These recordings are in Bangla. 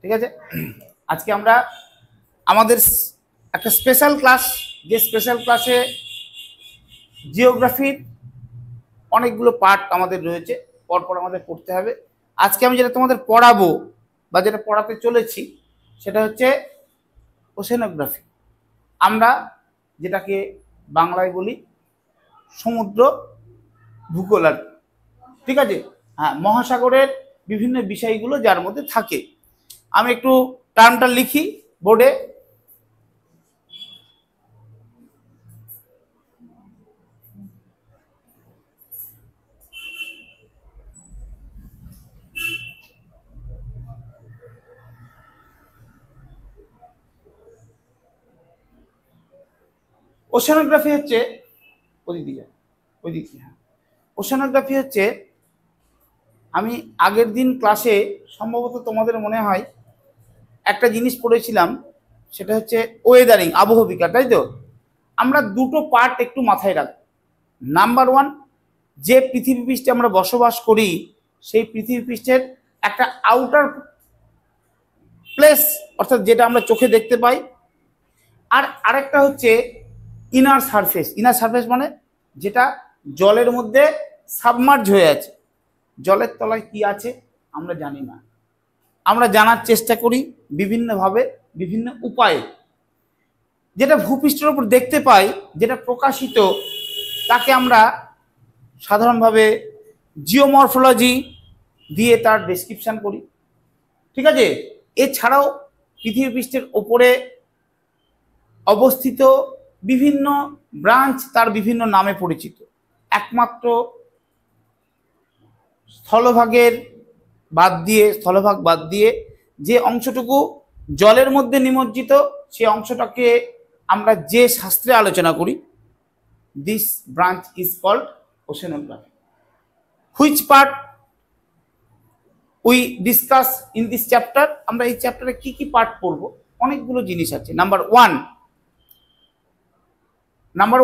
ঠিক আছে। আজকে আমরা আমাদের একটা স্পেশাল ক্লাস, যে স্পেশাল ক্লাসে জিওগ্রাফির অনেকগুলো পার্ট আমাদের রয়েছে, পরপর আমাদের পড়তে হবে। আজকে আমি যেটা তোমাদের পড়াবো বা যেটা পড়াতে চলেছি সেটা হচ্ছে ওশেনোগ্রাফি। আমরা যেটাকে বাংলায় বলি সমুদ্র ভূগোল আর, ঠিক আছে। হ্যাঁ, মহাসাগরের বিভিন্ন বিষয়গুলো যার মধ্যে থাকে। আমি একটু টার্মটা লিখি বোর্ডে। ওশেনোগ্রাফি হচ্ছে ওশেনোগ্রাফি হচ্ছে, আমি আগের দিন ক্লাসে সম্ভবত তোমাদের মনে হয় একটা জিনিস পড়েছিলাম, সেটা হচ্ছে ওয়েদারিং, আবহবিকার, তাই তো। আমরা দুটো পার্ট একটু মাথায় রাখবো। নাম্বার ওয়ান, যে পৃথিবী পৃষ্ঠে আমরা বসবাস করি সেই পৃথিবী পৃষ্ঠের একটা আউটার প্লেস, অর্থাৎ যেটা আমরা চোখে দেখতে পাই। আর আরেকটা হচ্ছে ইনার সারফেস। ইনার সারফেস মানে যেটা জলের মধ্যে সাবমার্জ হয়ে আছে, জলের তলায় কি আছে আমরা জানি না, আমরা জানার চেষ্টা করি বিভিন্নভাবে, বিভিন্ন উপায়ে। যেটা ভূপৃষ্ঠের উপর দেখতে পাই, যেটা প্রকাশিত, তাকে আমরা সাধারণভাবে জিওমরফোলজি দিয়ে তার ডেসক্রিপশন করি, ঠিক আছে। এছাড়াও পৃথিবী পৃষ্ঠের ওপরে অবস্থিত বিভিন্ন ব্রাঞ্চ তার বিভিন্ন নামে পরিচিত। একমাত্র স্থলভাগ বাদ দিয়ে যে অংশটুকু জলের মধ্যে নিমজ্জিত, সে অংশটাকে আমরা যে শাস্ত্রে আলোচনা করি, this branch is called oceanography. Which part we discuss in this chapter? আমরা এই চ্যাপ্টারে কি কি পার্ট পড়বো, অনেকগুলো জিনিস আছে। নাম্বার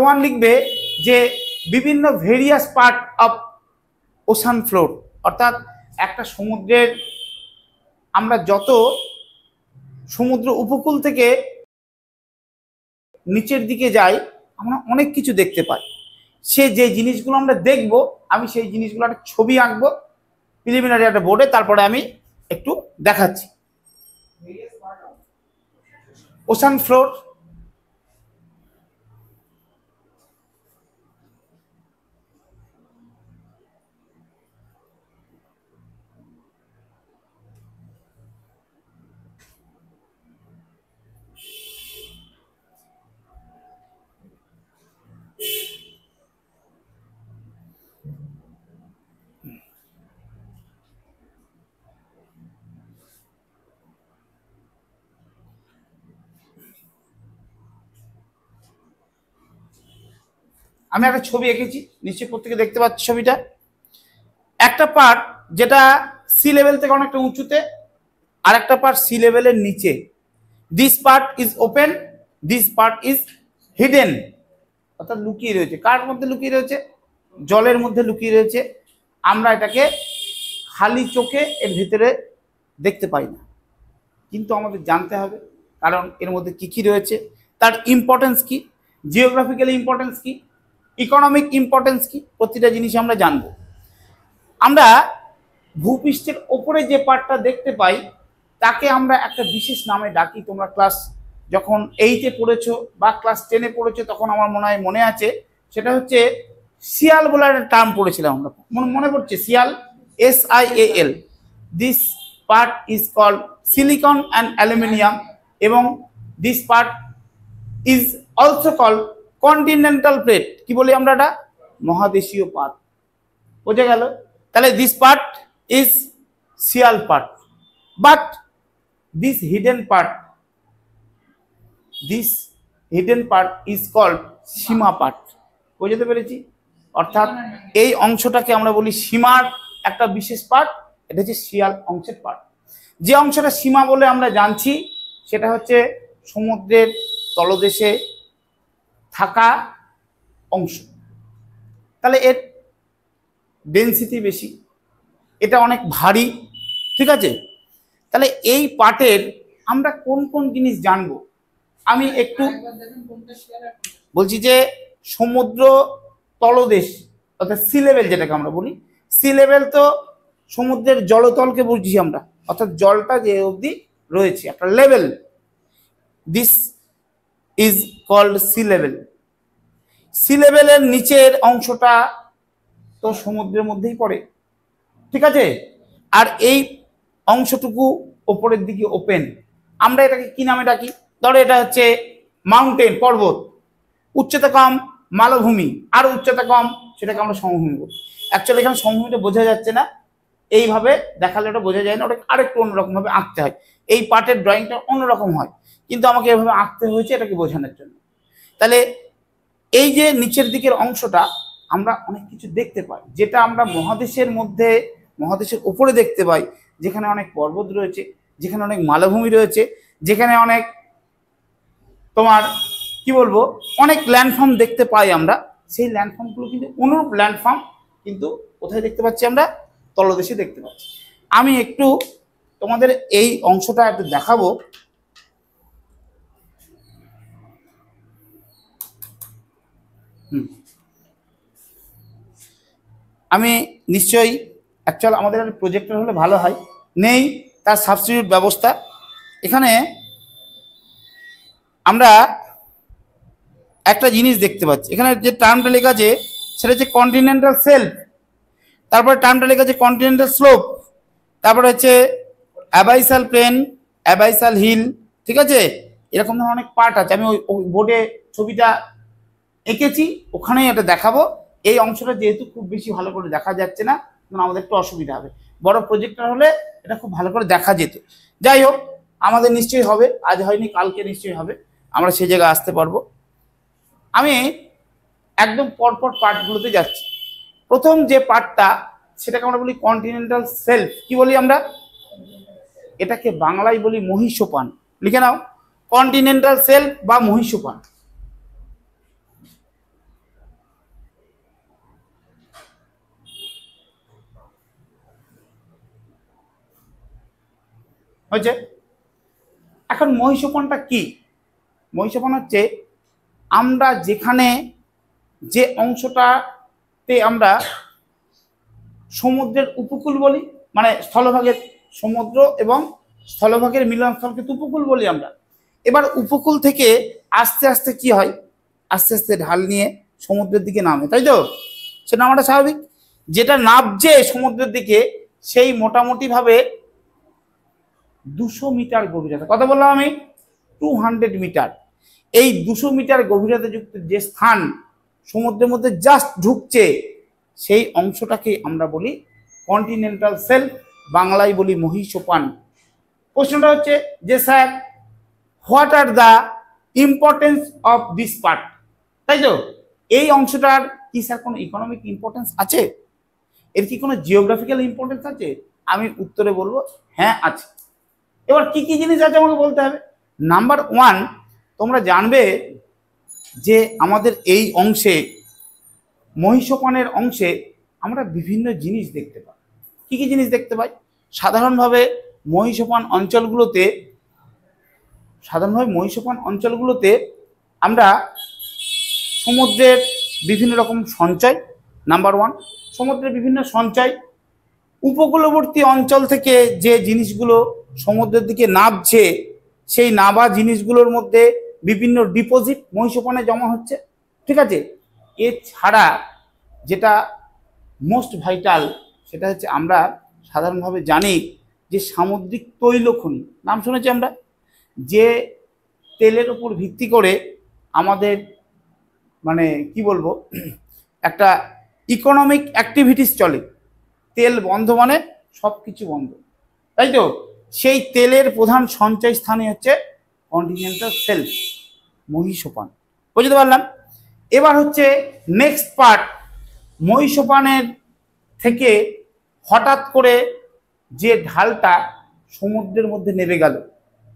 ওয়ান লিখবে যে বিভিন্ন various part of ocean floor, অর্থাৎ একটা সমুদ্রের, আমরা যত সমুদ্র উপকূল থেকে নিচের দিকে যাই আমরা অনেক কিছু দেখতে পাই। সে যে জিনিসগুলো আমরা দেখব, আমি সেই জিনিসগুলো একটা ছবি আঁকবো প্রিলিমিনারি একটা বোর্ডে, তারপরে আমি একটু দেখাচ্ছি। ওশান ফ্লোর, আমি একটা ছবি এঁকেছি, নিশ্চয়ই প্রত্যেকে দেখতে পাচ্ছি ছবিটা। একটা পার্ট যেটা সি লেভেল থেকে অনেকটা উঁচুতে, আর একটা পার্ট সি লেভেলের নিচে। This part is open, this part is hidden, অর্থাৎ লুকিয়ে রয়েছে। কার মধ্যে লুকিয়ে রয়েছে? জলের মধ্যে লুকিয়ে রয়েছে। আমরা এটাকে খালি চোখে এর ভিতরে দেখতে পাই না, কিন্তু আমাদের জানতে হবে, কারণ এর মধ্যে কি কি রয়েছে, তার ইম্পর্টেন্স কি, জিওগ্রাফিক্যাল ইম্পর্টেন্স কি, ইকোনমিক ইম্পর্টেন্স কি, প্রতিটা জিনিস আমরা জানবো। আমরা ভূপৃষ্ঠের ওপরে যে পার্টটা দেখতে পাই তাকে আমরা একটা বিশেষ নামে ডাকি। তোমরা ক্লাস যখন 8-এ পড়েছো বা ক্লাস 10-এ পড়েছো তখন আমার মনে আছে, সেটা হচ্ছে সিয়াল বলে একটা টার্ম পড়েছিলাম আমরা, মনে পড়ছে? Sial, SIAL। This part is called silicon and aluminium, এবং this part is also called continental plate. কি বলি আমরা? এটা মহাদেশীয় পাত। বোঝা গেল? তাহলে this part is sial part, but this hidden part is called sima part. বুঝতে পেরেছি? অর্থাৎ এই অংশটাকে আমরা বলি সীমার একটা বিশেষ পার্ট, এটা হচ্ছে সিয়াল অংশের পার্ট। যে অংশটা সীমা বলে আমরা জানছি সেটা হচ্ছে সমুদ্রের তলদেশে থাকা অংশ। তাহলে এর ডেন্সিটি বেশি, এটা অনেক ভারী, ঠিক আছে। তাহলে এই পার্টের আমরা কোন কোন জিনিস জানবো আমি একটু বলছি। যে সমুদ্র তলদেশ অর্থাৎ সি লেভেল যেটাকে আমরা বলি, সি লেভেল তো সমুদ্রের জলতলকে বুঝছি আমরা, অর্থাৎ জলটা যে অবধি রয়েছে একটা লেভেল, this is called sea level. Sea লেভেলের নিচের অংশটা তো সমুদ্রের মধ্যেই পড়ে, ঠিক আছে। আর এই অংশটুকু ওপরের দিকে ওপেন, আমরা এটাকে কি নামে ডাকি? ধরো এটা হচ্ছে মাউন্টেন, পর্বত, উচ্চতা কম মালভূমি, আর উচ্চতা কম সেটাকে আমরা সমভূমি বলি। অ্যাকচুয়ালি এখানে সমভূমিটা বোঝা যাচ্ছে না, এইভাবে দেখালে ওটা বোঝা যায় না, ওটা আরেকটু অন্যরকম ভাবে আঁকতে হয়। এই পার্টের ড্রয়িংটা অন্যরকম হয়, কিন্তু আমাকে এভাবে আঁকতে হয়েছে এটাকে বোঝানোর জন্য। তাহলে এই যে নিচের দিকের অংশটা আমরা অনেক কিছু দেখতে পাই, যেটা আমরা মহাদেশের মধ্যে, মহাদেশের উপরে দেখতে পাই, যেখানে অনেক পর্বত রয়েছে, যেখানে অনেক মালভূমি রয়েছে, যেখানে অনেক তোমার কি বলবো অনেক ল্যান্ডফর্ম দেখতে পাই আমরা। সেই ল্যান্ডফর্মগুলো কিন্তু অনুরূপ ল্যান্ডফর্ম কিন্তু কোথায় দেখতে পাচ্ছি আমরা? তলদেশে দেখতে পাচ্ছি। আমি একটু তোমাদের এই অংশটা একটু দেখাবো। আমি নিশ্চয়ই অ্যাকচুয়াল আমাদের প্রজেক্টর হলে ভালো হয়, নেই তার সাবস্টিটিউট ব্যবস্থা। এখানে আমরা একটা জিনিস দেখতে পাচ্ছি, এখানে যে টার্মটা লেখা আছে সেটা হচ্ছে কন্টিনেন্টাল সেলফ, তারপরে টার্মটা লেখা আছে কন্টিনেন্টাল স্লোপ, তারপরে হচ্ছে অ্যাবাইসাল প্লেন, অ্যাবাইসাল হিল, ঠিক আছে। এরকম ধরনের অনেক পার্ট আছে, আমি ওই বোর্ডে ছবিটা এঁকেছি, ওখানেই এটা দেখাবো। এই অংশটা যেহেতু খুব বেশি ভালো করে দেখা যাচ্ছে না, আমাদের একটু অসুবিধা হবে। বড় প্রজেক্টর হলে এটা খুব ভালো করে দেখা যেত। যাই হোক, আমাদের নিশ্চয়ই হবে, আজ হয়নি কালকে নিশ্চয়ই হবে, আমরা সেই জায়গায় আসতে পারবো। আমি একদম পরপর পার্টগুলোতে যাচ্ছি। প্রথম যে পার্টটা সেটাকে আমরা বলি কন্টিনেন্টাল সেলফ। কি বলি আমরা? এটাকে বাংলায় বলি মহীসোপান। লিখে নাও, কন্টিনেন্টাল সেলফ বা মহীসোপান। হয়েছে? এখন মহীসোপানটা কি? মহীসোপান হচ্ছে আমরা যেখানে যে অংশটাতে আমরা সমুদ্রের উপকূল বলি, মানে স্থলভাগের, সমুদ্র এবং স্থলভাগের মিলনস্থলকে উপকূল বলি আমরা। এবার উপকূল থেকে আস্তে আস্তে কি হয়, আস্তে আস্তে ঢাল নিয়ে সমুদ্রের দিকে নামে, তাই তো? সে নামাটা স্বাভাবিক। যেটা নামছে সমুদ্রের দিকে সেই মোটামুটি ভাবে 200 মিটার গভীরতা, কথা বললাম আমি 200 মিটার। এই 200 মিটার গভীরতা যুক্ত যে স্থান সমুদ্রের মধ্যে জাস্ট ঢুকছে, সেই অংশটাকে আমরা বলি কন্টিনেন্টাল সেলফ, বাংলায় বলি মহীসোপান। প্রশ্নটা হচ্ছে যে sir, what are the importance of this part, তাই তো? এই অংশটার কি স্যার কোনো ইকোনমিক ইম্পর্টেন্স আছে? এর কি কোনো জিওগ্রাফিক্যাল ইম্পর্টেন্স আছে? আমি উত্তরে বলবো হ্যাঁ আছে। এবার কি কি জিনিস আছে আমাকে বলতে হবে। নাম্বার 1, তোমরা জানবে যে আমাদের এই অংশে, মহীসোপানের অংশে আমরা বিভিন্ন জিনিস দেখতে পাই। কি কি জিনিস দেখতে পাই? সাধারণভাবে মহীসোপান অঞ্চলগুলোতে আমরা সমুদ্রের বিভিন্ন রকম সঞ্চয়, নাম্বার 1, সমুদ্রের বিভিন্ন সঞ্চয়, উপকূলবর্তী অঞ্চল থেকে যে জিনিসগুলো সমুদ্রের দিকে নামছে, সেই নাবা জিনিসগুলোর মধ্যে বিভিন্ন ডিপোজিট মহীসোপানে জমা হচ্ছে, ঠিক আছে। এছাড়া যেটা মোস্ট ভাইটাল, সেটা হচ্ছে আমরা সাধারণভাবে জানি যে সামুদ্রিক তৈল খনি, নাম শুনেছি আমরা, যে তেলের উপর ভিত্তি করে আমাদের মানে কি বলবো একটা ইকোনমিক অ্যাক্টিভিটিস চলে। তেল বন্ধ মানে সব কিছু বন্ধ, তাই তো? সেই তেলের প্রধান সঞ্চয় স্থানই হচ্ছে কন্টিনেন্টাল সেলফ, মহীসোপান। বুঝতে পারলাম? এবার হচ্ছে নেক্সট পার্ট, মহীসোপানের থেকে হঠাৎ করে যে ঢালটা সমুদ্রের মধ্যে নেমে গেল,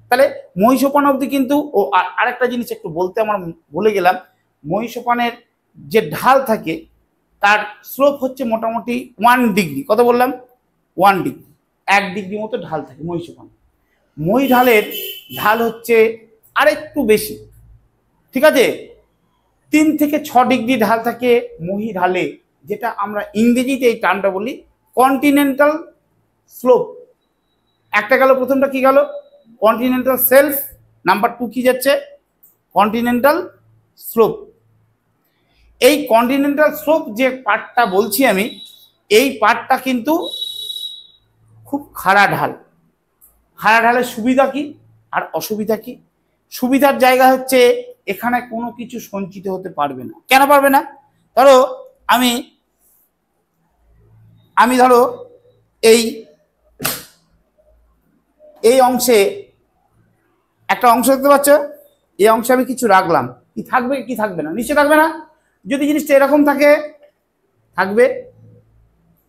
তাহলে মহীসোপান অবধি কিন্তু, ও আরেকটা জিনিস একটু বলতে আমার ভুলে গেলাম, মহীসোপানের যে ঢাল থাকে তার স্লোপ হচ্ছে মোটামুটি 1 ডিগ্রি, কত বললাম? 1 ডিগ্রি, 1 ডিগ্রি মতো ঢাল থাকে মহীসোপান। মহীঢালের ঢাল হচ্ছে আরেকটু বেশি, ঠিক আছে, 3 থেকে 6 ডিগ্রি ঢাল থাকে মহীঢালে, যেটা আমরা ইংরেজিতে এই টার্মটা বলি কন্টিনেন্টাল স্লোপ। একটা গেল, প্রথমটা কি গেল? Continental self. নাম্বার 2 কি যাচ্ছে? Continental slope. এই কন্টিনেন্টাল স্লোপ যে পার্টটা বলছি আমি, এই পার্টটা কিন্তু খুব খাড়া ঢাল। খাড়া ঢালের সুবিধা কি আর অসুবিধা কি? সুবিধার জায়গা হচ্ছে এখানে কোনো কিছু সঞ্চিত হতে পারবে না। কেন পারবে না? ধরো আমি ধরো এই এই অংশে একটা অংশ দেখতে পাচ্ছ, এই অংশে আমি কিছু রাখলাম, কি থাকবে কি থাকবে না? নিশ্চয় থাকবে না। যদি জিনিসটা এরকম থাকে থাকবে,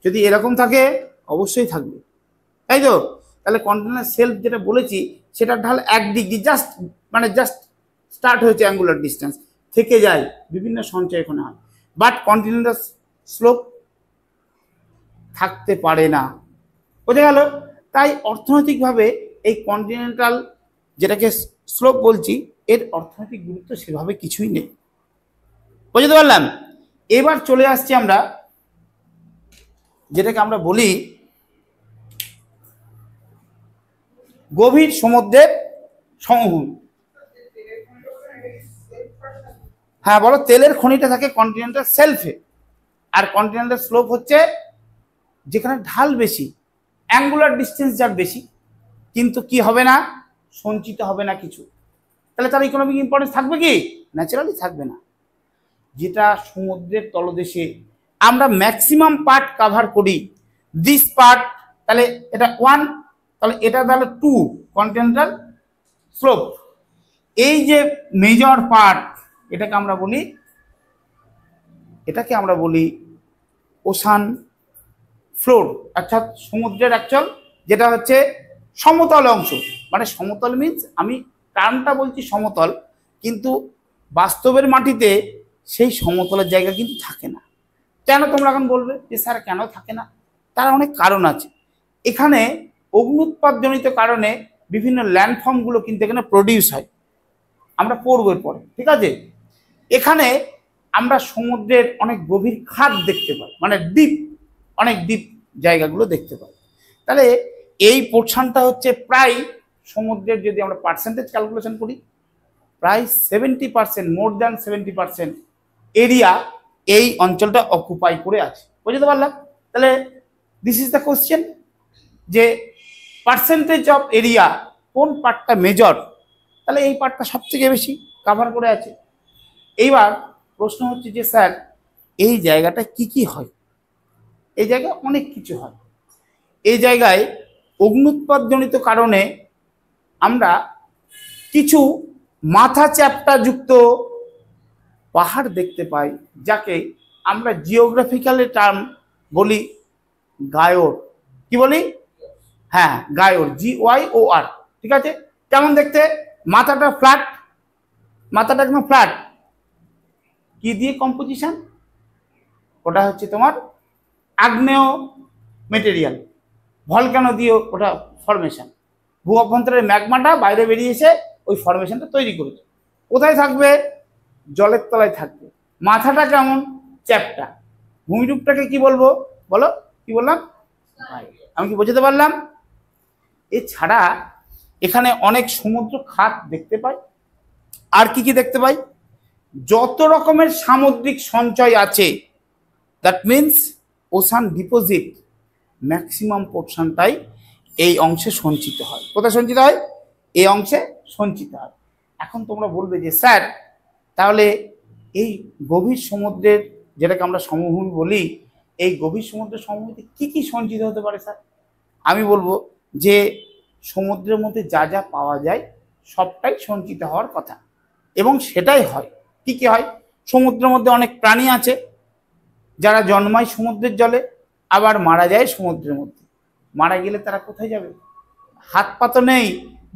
যদি এরকম থাকে অবশ্যই থাকবে, তাই তো? তাহলে কন্টিনেন্টাল সেলফ যেটা বলেছি সেটার ঢাল 1 ডিগ্রি, জাস্ট স্টার্ট হয়েছে অ্যাঙ্গুলার ডিস্টেন্স, থেকে যায়, বিভিন্ন সঞ্চয় এখানে হয়। বাট কন্টিনেন্টাল স্লোপ থাকতে পারে না, বোঝা গেল? তাই অর্থনৈতিকভাবে এই কন্টিনেন্টাল যেটাকে স্লোপ বলছি, এর অর্থনৈতিক গুরুত্ব সেভাবে কিছুই নেই, বুঝতে পারলাম? এবার চলে আসছি আমরা যেটাকে আমরা বলি গভীর সমুদ্রের সমভূমি। হ্যাঁ বলো। তেলের খনিটা থাকে কন্টিনেন্টাল সেলফে, আর কন্টিনেন্টাল স্লোপ হচ্ছে যেখানে ঢাল বেশি, অ্যাঙ্গুলার ডিস্টেন্স যার বেশি, কিন্তু কি হবে না? সঞ্চিত হবে না কিছু। তাহলে তার ইকোনমিক ইম্পর্টেন্স থাকবে কি? ন্যাচারালি থাকবে না। যেটা সমুদ্রের তলদেশে আমরা ম্যাক্সিমাম পার্ট কাভার করি, দিস পার্ট, তাহলে এটা 1, তাহলে এটা তাহলে 2 কন্টিনেন্টাল স্লোপ। এই যে মেজর পার্ট, এটাকে আমরা বলি ওশান ফ্লোর, অর্থাৎ সমুদ্রের অ্যাকচুয়াল যেটা হচ্ছে সমতল অংশ। মানে সমতল মিন্স, আমি টার্মটা বলছি সমতল, কিন্তু বাস্তবের মাটিতে সেই সমতলের জায়গা কিন্তু থাকে না। কেন? তোমরা এখন বলবে যে স্যার কেন থাকে না? তার অনেক কারণ আছে। এখানে অগ্নুৎপাতজনিত কারণে বিভিন্ন ল্যান্ডফর্মগুলো কিন্তু এখানে প্রডিউস হয়, আমরা পড়বো পরে, ঠিক আছে? এখানে আমরা সমুদ্রের অনেক গভীর খাদ দেখতে পাই, মানে ডিপ, অনেক ডিপ জায়গাগুলো দেখতে পাই। তাহলে এই পোর্শনটা হচ্ছে প্রায় সমুদ্রের, যদি আমরা পার্সেন্টেজ ক্যালকুলেশন করি, প্রায় 70%, মোর দ্যান 70% এরিয়া এই অঞ্চলটা অকুপাই করে আছে, বুঝতে পারলাম? তাহলে দিস ইজ দ্য কোশ্চেন, যে পার্সেন্টেজ অফ এরিয়া কোন পার্টটা মেজর, তাহলে এই পার্টটা সব থেকে বেশি কাভার করে আছে। এইবার প্রশ্ন হচ্ছে যে স্যার এই জায়গাটা কি কি হয়? এই জায়গায় অনেক কিছু হয়। এই জায়গায় অগ্নুৎপাতজনিত কারণে আমরা কিছু মাথা চ্যাপ্টা যুক্ত পাহাড় দেখতে পাই, যাকে আমরা জিওগ্রাফিক্যালি টার্ম বলি গায়োর। কি বলি? হ্যাঁ, গায়োর, GYOR, ঠিক আছে? কেমন দেখতে? মাথাটা ফ্ল্যাট, মাথাটা একদম ফ্ল্যাট। কি দিয়ে কম্পোজিশন? ওটা হচ্ছে তোমার আগ্নেয় মেটেরিয়াল, ভলকানো দিয়ে ওটা ফরমেশন। ভূ অভ্যন্তরের ম্যাগমাটা বাইরে বেরিয়ে এসে ওই ফরমেশনটা তৈরি করেছে। কোথায় থাকবে? জলের তলায় থাকবে। মাথাটা কেমন? চ্যাপ্টা। ভূমিরূপটাকে কি বলবো? বলো, কি বললাম? আমি কি বোঝাতে পারলাম? এছাড়া এখানে অনেক সমুদ্র খাত দেখতে পাই। আর কি কি দেখতে পাই? যত রকমের সামুদ্রিক সঞ্চয় আছে, that means ocean deposit, maximum পোর্শনটাই এই অংশে সঞ্চিত হয়। কোথায় সঞ্চিত হয়? এই অংশে সঞ্চিত হয়। এখন তোমরা বলবে যে স্যার তাহলে এই গভীর সমুদ্রের, যেটাকে আমরা সমভূমি বলি, এই গভীর সমুদ্রের সমভূমিতে কি কি সঞ্চিত হতে পারে স্যার? আমি বলবো যে সমুদ্রের মধ্যে যা যা পাওয়া যায় সবটাই সঞ্চিত হওয়ার কথা, এবং সেটাই হয়। কি কি হয়? সমুদ্রের মধ্যে অনেক প্রাণী আছে যারা জন্মায় সমুদ্রের জলে, আবার মারা যায় সমুদ্রের মধ্যে। মারা গেলে তারা কোথায় যাবে? হাত পা তো নেই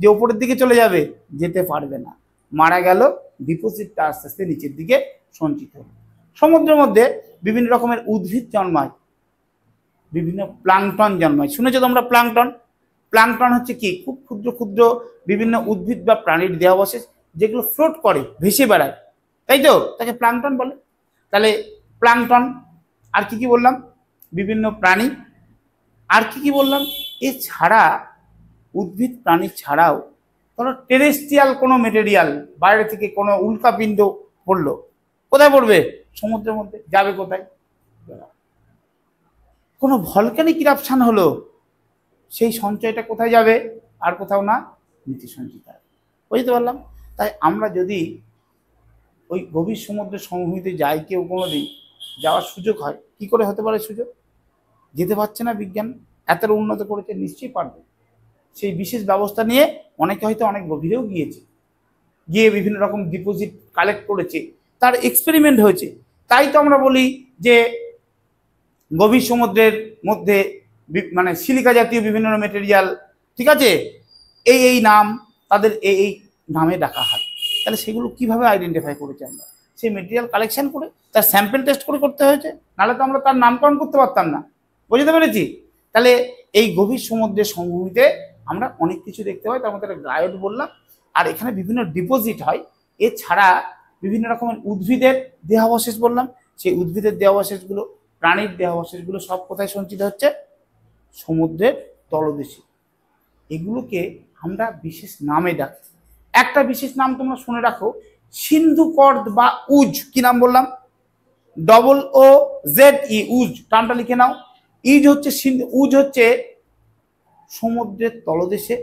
যে উপরের দিকে চলে যাবে, যেতে পারবে না। মারা গেল, ডিপোজিটটা আস্তে আস্তে নিচের দিকে সঞ্চিত হলো। সমুদ্রের মধ্যে বিভিন্ন রকমের উদ্ভিদ জন্মায়, বিভিন্ন প্লাঙ্কটন জন্মায়। শুনেছো তোমরা প্লাঙ্কটন? প্লাঙ্কটন হচ্ছে কি, খুব ক্ষুদ্র ক্ষুদ্র বিভিন্ন উদ্ভিদ বা প্রাণীর দেহাবশেষ যেগুলো ফ্লোট করে, ভেসে বেড়ায়, তাই তো, তাকে প্লাঙ্কটন বলে। তাহলে প্লাঙ্কটন, আর কি কি বললাম, বিভিন্ন প্রাণী, আর কি কি বললাম, এছাড়া উদ্ভিদ প্রাণী ছাড়াও ধরো টেরেস্ট্রিয়াল কোনো মেটেরিয়াল, বাইরে থেকে কোনো উল্কাপিণ্ড পড়লো, কোথায় পড়বে, সমুদ্রের মধ্যে, যাবে কোথায়, কোনো ভলক্যানিক ইরাপশন হলো, সেই সঞ্চয়টা কোথায় যাবে, আর কোথাও না, নিচে সঞ্চিত হবে। বুঝতে পারলাম। তাই আমরা যদি ওই গভীর সমুদ্রের সমভূমিতে যাই, কেউ কোনোদিন যাওয়ার সুযোগ হয়, কি করে হতে পারে সুযোগ, যেতে পারছে না, বিজ্ঞান এতটা উন্নত করেছে, নিশ্চয়ই পারবে। সেই বিশেষ ব্যবস্থা নিয়ে অনেকে হয়তো অনেক গভীরেও গিয়েছে, গিয়ে বিভিন্ন রকম ডিপোজিট কালেক্ট করেছে, তার এক্সপেরিমেন্ট হয়েছে। তাই তো আমরা বলি যে গভীর সমুদ্রের মধ্যে মানে সিলিকা জাতীয় বিভিন্ন মেটেরিয়াল, ঠিক আছে, এই এই নাম, তাদের এই এই নামে ডাকা হয়। তাহলে সেগুলো কিভাবে আইডেন্টিফাই করেছি আমরা, সেই মেটেরিয়াল কালেকশন করে তার স্যাম্পল টেস্ট করে করতে হয়েছে, নাহলে তো আমরা তার নামকরণ করতে পারতাম না। বুঝতে পেরেছি। তাহলে এই গভীর সমুদ্রের সমভূমিতে আমরা অনেক কিছু দেখতে পাই, তার মধ্যে একটা গ্রায়োট বললাম, আর এখানে বিভিন্ন ডিপোজিট হয়। এছাড়া বিভিন্ন রকমের উদ্ভিদের দেহাবশেষ বললাম, সেই উদ্ভিদের দেহাবশেষগুলো, প্রাণীর দেহাবশেষগুলো সব কোথায় সঞ্চিত হচ্ছে, সমুদ্রের তলদেশে। এগুলোকে আমরা বিশেষ নামে ডাকি। একটা বিশেষ নাম তোমরা শুনে রাখো, সিন্ধু কর্দ বা উজ, কি নাম বললাম, OOZE, উজ, টানটা লিখে নাও। ইজ হচ্ছে সিন্ধু, উজ হচ্ছে সমুদ্রের তলদেশে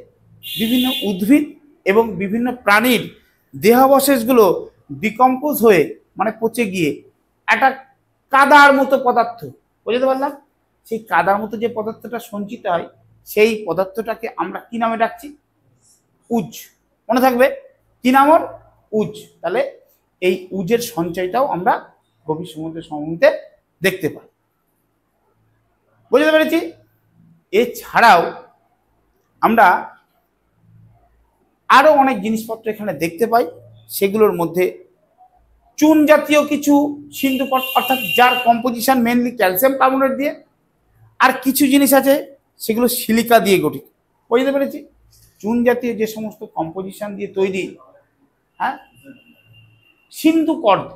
বিভিন্ন উদ্ভিদ এবং বিভিন্ন প্রাণীর দেহাবশেষগুলো ডিকম্পোজ হয়ে, মানে পচে গিয়ে একটা কাদার মতো পদার্থ, বুঝতে পারলাম, সেই কাদার মতো যে পদার্থটা সঞ্চিত হয়, সেই পদার্থটাকে আমরা কি নামে ডাকছি, উজ। মনে থাকবে কি নাম ওর, উজ। তাহলে এই উজের সঞ্চয়টাও আমরা গভীর সমুদ্রের সমভূমিতে দেখতে পাই। বুঝতে পেরেছি। এছাড়াও আমরা আরো অনেক জিনিসপত্র এখানে দেখতে পাই, সেগুলোর মধ্যে চুন জাতীয় কিছু সিন্ধু পট, অর্থাৎ যার কম্পোজিশন মেনলি ক্যালসিয়াম কার্বনেট দিয়ে, আর কিছু জিনিস আছে সেগুলো সিলিকা দিয়ে গঠিত। বুঝতে পেরেছি। চুন জাতীয় যে সমস্ত কম্পোজিশন দিয়ে তৈরি, হ্যাঁ, সিন্ধু কর্দ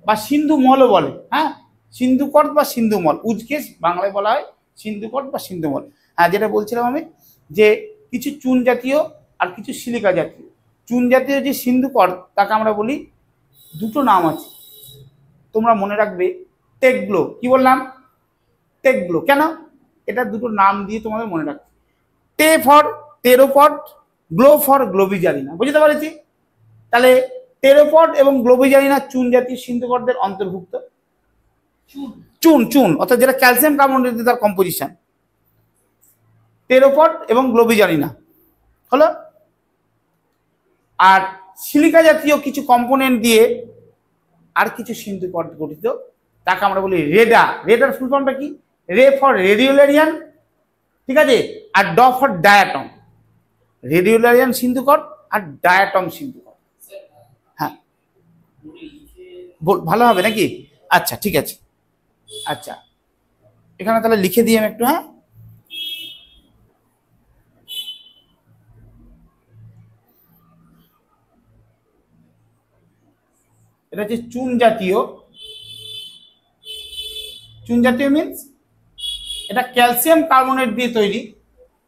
বা সিন্ধু মলও বলে, হ্যাঁ, সিন্ধু কর্দ বা সিন্ধু মল, উজকে বাংলায় বলা হয় সিন্ধু কর্দ বা সিন্ধু মল। হ্যাঁ, যেটা বলছিলাম আমি, যে কিছু চুন জাতীয় আর কিছু সিলিকা জাতীয়। চুন জাতীয় যে সিন্ধু কর্দ, তাকে আমরা বলি, দুটো নাম আছে, তোমরা মনে রাখবে, টেকগ্লো, কি বললাম, টেকগ্লো, কেন, এটা দুটো নাম দিয়ে তোমাদের মনে রাখবে, টে ফর টেরোপড, গ্লো ফর গ্লোবিজারিনা। বুঝতে পারছি। তাহলে টেরোপড এবং গ্লোবিজারিনা চুন জাতীয় সিন্ধু কর্দের অন্তর্ভুক্ত। চুন চুন অর্থাৎ যেটা ক্যালসিয়াম কার্বনেট তার কম্পোজিশন, টেরোপড এবং গ্লোবিজারিনা হলো। আর সিলিকা জাতীয় কিছু কম্পোনেন্ট দিয়ে আর কিছু সিন্ধু কর্দ গঠিত, তাকে আমরা বলি রেডা। রেডার ফুল ফর্মটা কি, রে ফর রেডিওলারিয়ান, ঠিক আছে, আর ড ফর ডায়াটম। রেডিওলারিয়ান সিন্ধু কর্দ আর ডায়াটম সিন্ধু কর্দ। হ্যাঁ, ভালো হবে নাকি, আচ্ছা ঠিক আছে। আচ্ছা, এখানে তাহলে লিখে দিই আমি একটু, হ্যাঁ, এটা হচ্ছে চুন জাতীয়। চুন জাতীয় মিন্স এটা ক্যালসিয়াম কার্বনেট দিয়ে তৈরি।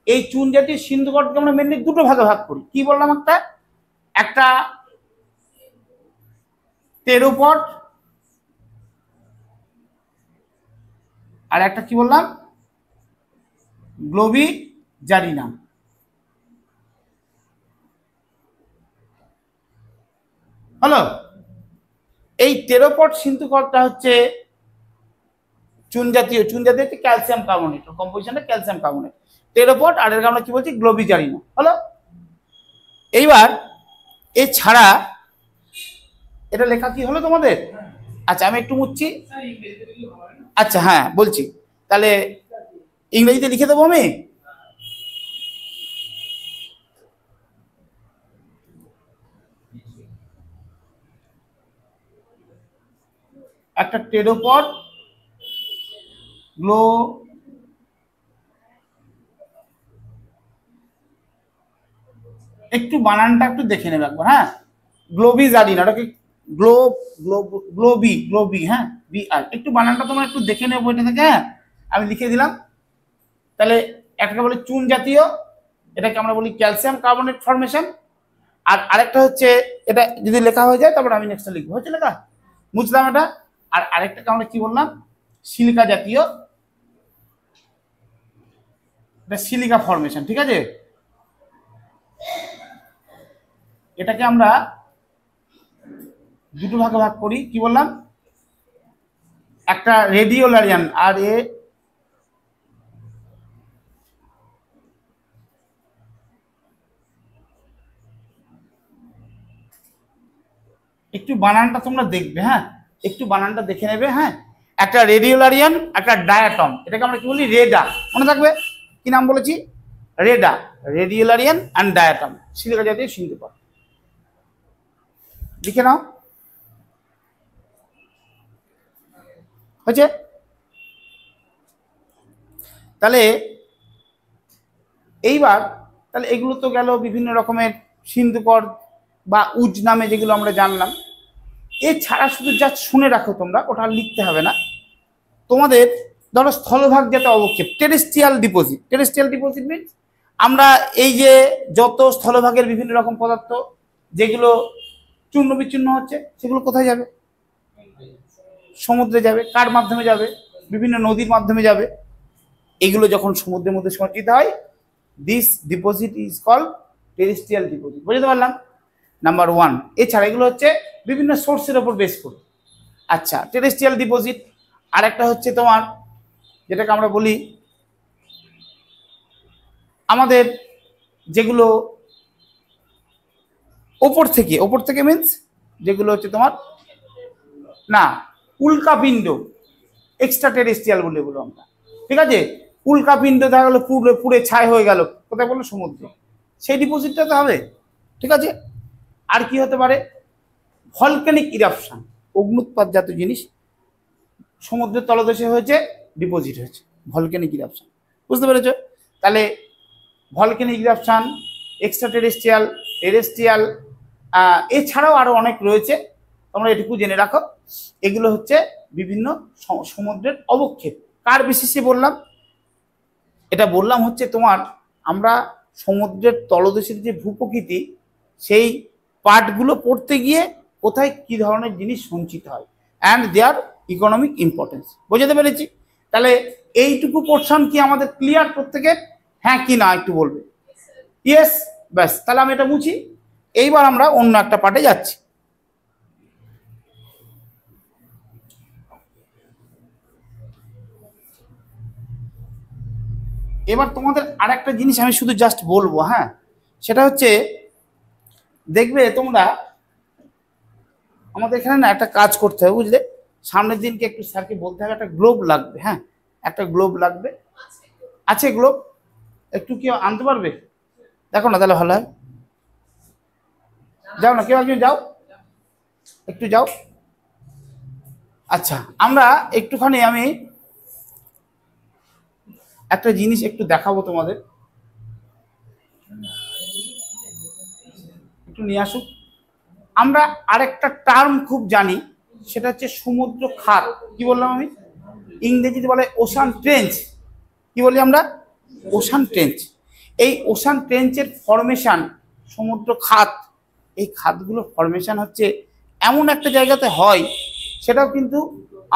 এই চুন জাতীয় সিন্ধু কর্দকে আমরা মেনলি দুটো ভাগে ভাগ করি। কি বললাম, একটা একটা টেরোপড, আর একটা কি বললাম, গ্লোবিজারিনা। হলো। এই টেরোপড সিন্ধু কর্দটা হচ্ছে চুন জাতীয়, চুন জাতীয় হচ্ছে ক্যালসিয়াম কার্বনেট, কম্পোজিশনটা ক্যালসিয়াম কার্বনেট, টেরোপড, আর এর আমরা কি বলছি, গ্লোবিজারিনা। হলো। এইবার এছাড়া এটা লেখা কি হলো তোমাদের, আচ্ছা আমি একটু মুছছি, আচ্ছা হ্যাঁ বলছি, তাহলে ইংরেজিতে লিখে দেবো আমি। একটা টেরোপড, একটু বানানটা একটু দেখে নেবে একবার, হ্যাঁ। গ্লোবি জানি না, ওটাকে গ্লোবি, হ্যাঁ, BI। একটু বানানটা তোমরা একটু দেখে নেবে বইটা থেকে, হ্যাঁ। আমি লিখে দিলাম। তাহলে একটাকে বলে চুন জাতীয়, এটাকে আমরা বলি ক্যালসিয়াম কার্বনেট ফর্মেশন। আর আরেকটা হচ্ছে, এটা যদি লেখা হয়ে যায় তারপর আমি নেক্সটটা লিখবো, হচ্ছে লেখা, বুঝলাম এটা। আর আরেকটাকে আমরা কি বললাম, সিলিকা জাতীয়, এটা সিলিকা ফর্মেশন, ঠিক আছে। এটাকে আমরা দুটো ভাগে ভাগ করি, কি বললাম, একটা রেডিওলারিয়ান, আর একটু বানানটা তোমরা দেখবে, হ্যাঁ, একটু বানানটা দেখে নেবে, হ্যাঁ। একটা রেডিওলারিয়ান, একটা ডায়াটম, এটাকে আমরা কি বলি, রেডা, মনে থাকবে কি নাম বলেছি, রেডা, রেডিওলারিয়ান অ্যান্ড ডায়াটম, সিলিকা জাতীয় সিন্ধুকর, লিখে নাও, হয়েছে। তাহলে এইবার, তাহলে এগুলো তো গেল বিভিন্ন রকমের সিন্ধুকর বা উজ নামে যেগুলো আমরা জানলাম। এছাড়া শুধু যা শুনে রাখো তোমরা, ওটা লিখতে হবে না তোমাদের। ধরো স্থলভাগ যেটা অবক্ষেপ, terrestrial deposit. Terrestrial deposit means আমরা এই যে যত স্থলভাগের বিভিন্ন রকম পদার্থ যেগুলো চূর্ণ বিচ্ছিন্ন হচ্ছে, সেগুলো কোথায় যাবে, সমুদ্রে যাবে। কার মাধ্যমে যাবে, বিভিন্ন নদীর মাধ্যমে যাবে। এগুলো যখন সমুদ্রের মধ্যে সঞ্চিত হয়, this deposit is called terrestrial deposit, বুঝতে পারলাম, নাম্বার 1। এছাড়া এগুলো হচ্ছে বিভিন্ন সোর্সের ওপর বেস করে, আচ্ছা, টেরেস্ট্রিয়াল ডিপোজিট। আর একটা হচ্ছে তোমার, যেটাকে আমরা বলি আমাদের যেগুলো ওপর থেকে মিনস যেগুলো হচ্ছে তোমার, না, উল্কাপিণ্ড, এক্সট্রা টেরেস্ট্রিয়াল বলে বলো আমরা, ঠিক আছে। উল্কাপিণ্ড দেখা গেলো পুড়ে পুড়ে ছাই হয়ে গেল, কোথায় বললো, সমুদ্রে, সেই ডিপোজিটটা তো হবে, ঠিক আছে। আর কি হতে পারে, ভলক্যানিক ইরাপশন, অগ্নুৎপাত জাতীয় জিনিস সমুদ্রের তলদেশে হয়েছে, ডিপোজিট হয়েছে, ভলক্যানিক ইরাপশন, বুঝতে পেরেছো। তাহলে volcanic eruption, extra terrestrial, terrestrial, এছাড়াও আরো অনেক রয়েছে, তোমরা এটুকু জেনে রাখো। এগুলো হচ্ছে বিভিন্ন সমুদ্রের অবক্ষেপ। কার বিশেষে বললাম, এটা বললাম হচ্ছে তোমার, আমরা সমুদ্রের তলদেশের যে ভূপ্রকৃতি, সেই পার্টগুলো পড়তে গিয়ে কোথায় কি ধরনের জিনিস সঞ্চিত হয়, অ্যান্ড দেয়ার ইকোনমিক ইম্পর্টেন্স, বুঝতে পেরেছি। তাহলে এইটুকু পোর্শন কি আমাদের ক্লিয়ার প্রত্যেকের, হ্যাঁ কি না একটু বলবে, ইয়েস, ব্যাস, তাহলে আমি এটা মুছি। এইবার আমরা অন্য একটা পার্টে যাচ্ছি। এবার তোমাদের আরেকটা জিনিস আমি শুধু জাস্ট বলবো, হ্যাঁ, সেটা হচ্ছে, দেখবে তোমরা আমাদের এখানে না একটা কাজ করতে হবে, বুঝলে। সামনের দিনকে একটু স্যারকে বলতে হবে, একটা গ্লোব লাগবে, হ্যাঁ, একটা গ্লোব লাগবে। আছে গ্লোব, একটু কেউ আনতে পারবে, দেখো না, তাহলে ভালো হয়। যাও না, কেউ একজন যাও, একটু যাও। আচ্ছা, আমরা একটুখানি, আমি একটা জিনিস একটু দেখাবো তোমাদের, একটু নিয়ে আসুক। আমরা আরেকটা টার্ম খুব জানি, সেটা হচ্ছে সমুদ্র খাত। কি বললাম আমি, ইংরেজিতে বলে ওশান ট্রেঞ্চ। কি বলি আমরা, ওশান ট্রেঞ্চ। এই ওশান ট্রেঞ্চের ফরমেশন, সমুদ্র খাত, এই খাতগুলোর ফরমেশন হচ্ছে এমন একটা জায়গাতে হয়, সেটাও কিন্তু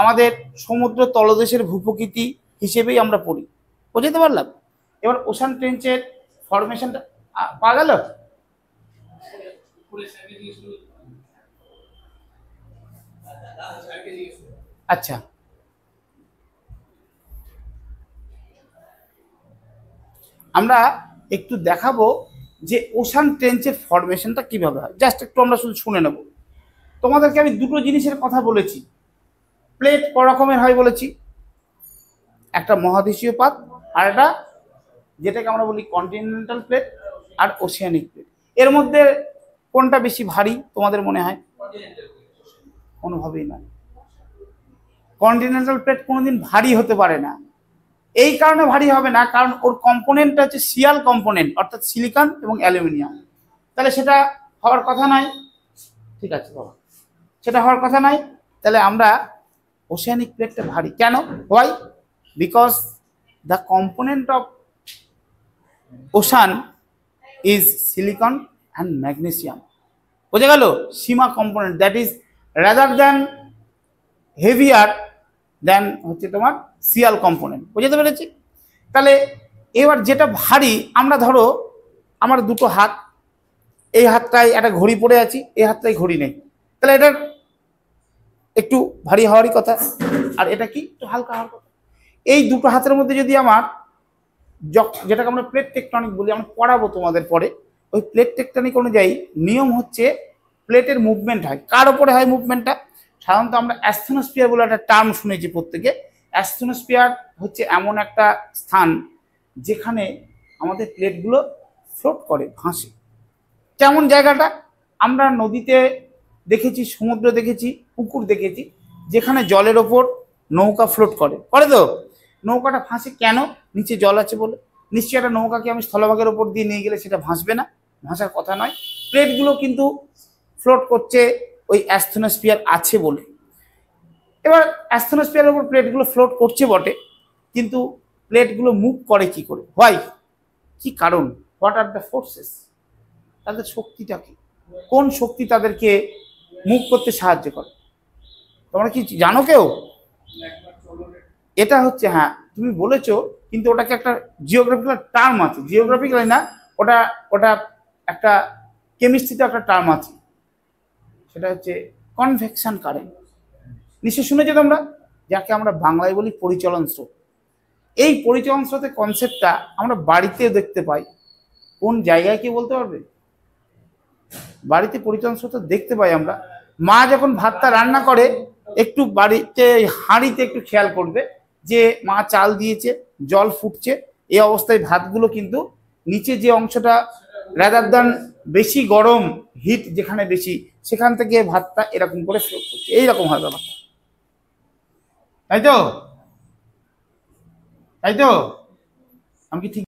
আমাদের সমুদ্র তলদেশের ভূপ্রকৃতি হিসেবেই আমরা পড়ি, বুঝতে পারলাম। এবার ওশান ট্রেঞ্চের ফরমেশনটা পাওয়া গেল। আচ্ছা, আমরা একটু দেখাবো যে ওশান ট্রেঞ্চের ফরমেশনটা কিভাবে হয়, জাস্ট একটু আমরা শুধু শুনে নেব। তোমাদেরকে আমি দুটো জিনিসের কথা বলেছি, প্লেট ক রকমের হয় বলেছি, একটা মহাদেশীয় পাত, আর একটা যেটাকে আমরা বলি কন্টিনেন্টাল প্লেট আর ওশিয়ানিক প্লেট। এর মধ্যে কোনটা বেশি ভারী তোমাদের মনে হয়? কোনোভাবেই না, কন্টিনেন্টাল প্লেট কোনোদিন ভারী হতে পারে না। এই কারণে ভারী হবে না, কারণ ওর কম্পোনেন্টটা হচ্ছে সিয়াল কম্পোনেন্ট, অর্থাৎ সিলিকন এবং অ্যালুমিনিয়াম। তাহলে সেটা হওয়ার কথা নয়। ঠিক আছে বাবা, সেটা হওয়ার কথা নয়। তাহলে আমরা ওশিয়ানিক প্লেটটা ভারী কেন? Why? Because the component of ocean is silicon and magnesium. বোঝা গেল? Sima component, that is rather than heavier then হচ্ছে তোমার সিয়াল কম্পোনেন্ট। বুঝতে পেরেছি? তাহলে এবার যেটা ভারী, আমরা ধরো আমার দুটো হাত, এই হাতটায় একটা ঘড়ি পড়ে আছি, এই হাতটায় ঘড়ি নেই, তাহলে এটার একটু ভারী হওয়ারই কথা, আর এটা কি একটু হালকা হওয়ার কথা। এই দুটো হাতের মধ্যে যদি আমার যেটাকে আমরা প্লেট টেকটনিক বলি, আমরা পড়াবো তোমাদের পরে, ওই প্লেট টেকটনিক অনুযায়ী নিয়ম হচ্ছে প্লেটের মুভমেন্ট হয়। কার ওপরে হয় মুভমেন্টটা? সাধারণত আমরা অ্যাস্থেনোস্ফিয়ার বলে একটা টার্ম শুনেছি প্রত্যেকে। অ্যাস্থেনোস্ফিয়ার হচ্ছে এমন একটা স্থান যেখানে আমাদের প্লেটগুলো ফ্লোট করে, ভাসে। কেমন জায়গাটা? আমরা নদীতে দেখেছি, সমুদ্র দেখেছি, পুকুর দেখেছি, যেখানে জলের ওপর নৌকা ফ্লোট করে, করে তো? নৌকাটা ভাসে কেন? নিচে জল আছে বলে। নিশ্চয়ই একটা নৌকাকে আমি স্থলভাগের ওপর দিয়ে নিয়ে গেলে সেটা ভাসবে না, ভাসার কথা নয়। প্লেটগুলো কিন্তু ফ্লোট করছে ওই অ্যাস্থেনোস্ফিয়ার আছে বলে। এবার অ্যাস্থেনোস্ফিয়ারের উপর প্লেটগুলো ফ্লোট করছে বটে, কিন্তু প্লেটগুলো মুভ করে কি করে? হোয়াই? কি কারণ? What are the forces? তাদের শক্তিটা কি? কোন শক্তি তাদেরকে মুভ করতে সাহায্য করে? তোমরা কি জানো কেউ? এটা হচ্ছে, হ্যাঁ তুমি বলেছো, কিন্তু ওটাকে একটা জিওগ্রাফিক্যাল টার্ম আছে। জিওগ্রাফিক্যাল না, ওটা ওটা একটা কেমিস্ট্রিতে একটা টার্ম আছে, সেটা হচ্ছে কনভেকশন কারেন্ট। নিশ্চয় শুনেছো তোমরা, যাকে আমরা বাংলায় বলি পরিচলন স্রোত। এই পরিচলন স্রোতের কনসেপ্টটা আমরা বাড়িতেও দেখতে পাই। কোন জায়গায় কি বলতে পারবে? বাড়িতে পরিচলন স্রোত দেখতে পাই আমরা। মা যখন ভাতটা রান্না করে, একটু বাড়িতে হাঁড়িতে একটু খেয়াল করবে যে মা চাল দিয়েছে, জল ফুটছে, এই অবস্থায় ভাতগুলো কিন্তু নিচে যে অংশটা রাদার দ্যান বেশি গরম, হিট যেখানে বেশি, সেখান থেকে ভাতটা এরকম করে ফ্লোট করছে। এইরকম হয় ব্যাপারটা, তাই তো? তাই তো? আমি কি ঠিক